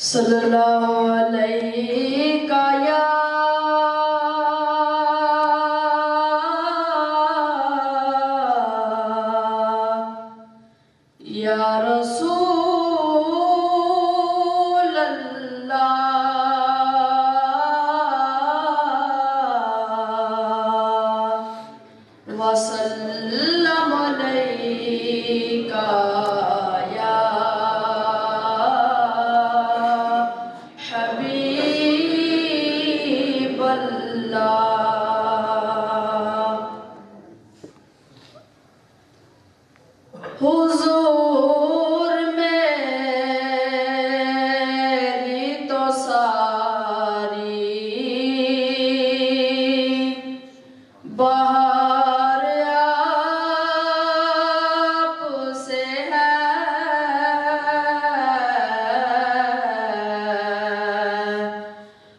सल्लल्लाहु अलैहि या रसूल अल्लाह वसल्लम अलैका या हबीब अल्लाह। हुजूर मेरी तो सारी बहार आपसे है,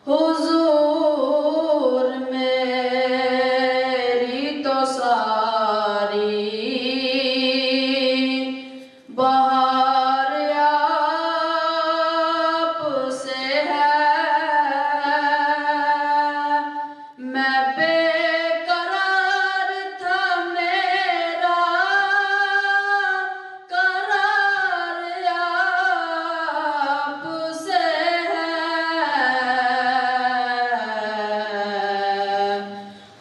हुजूर मेरी तो सारी बहार आपसे है। मैं बेकरार था, मेरा करार आपसे है,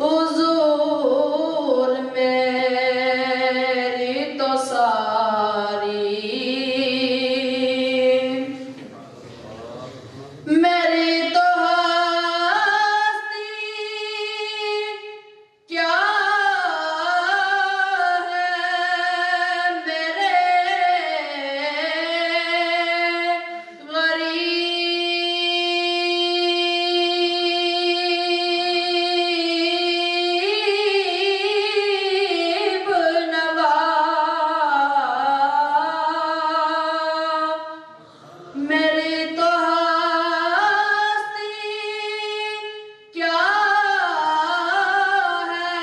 हुजूर मेरी तो सारी मेरी तो हस्ती क्या है, मेरे गरीब नवाज। मेरी तो हस्ती क्या है,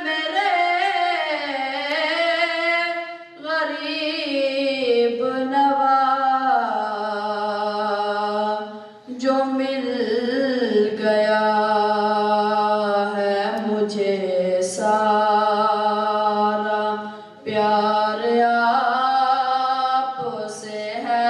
मेरे गरीब नवाज। जो मिल गया है मुझे सारा प्यार आपसे है,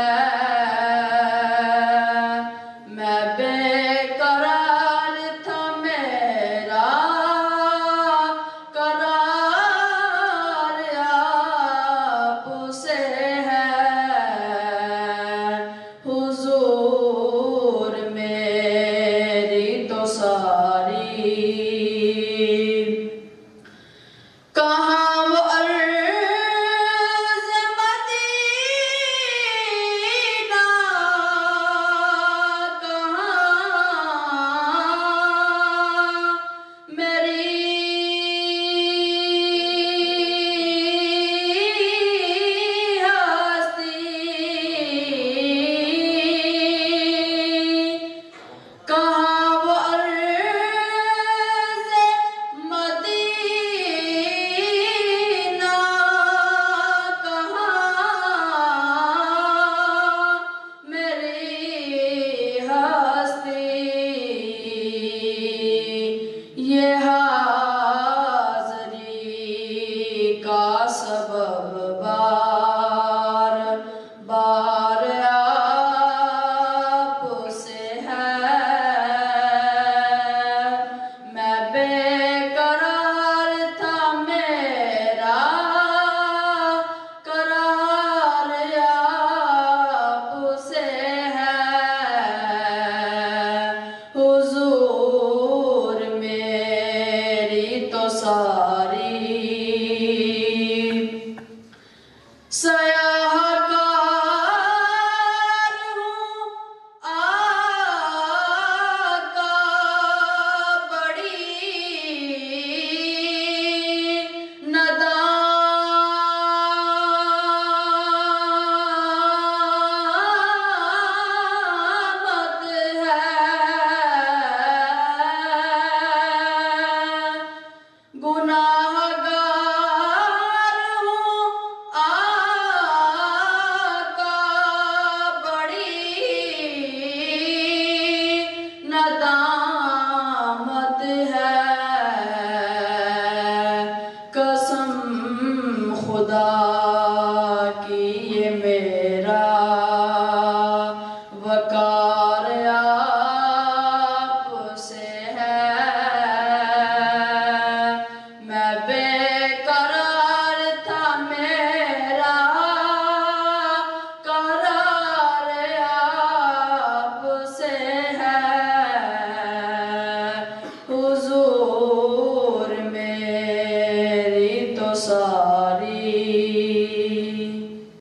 खुदा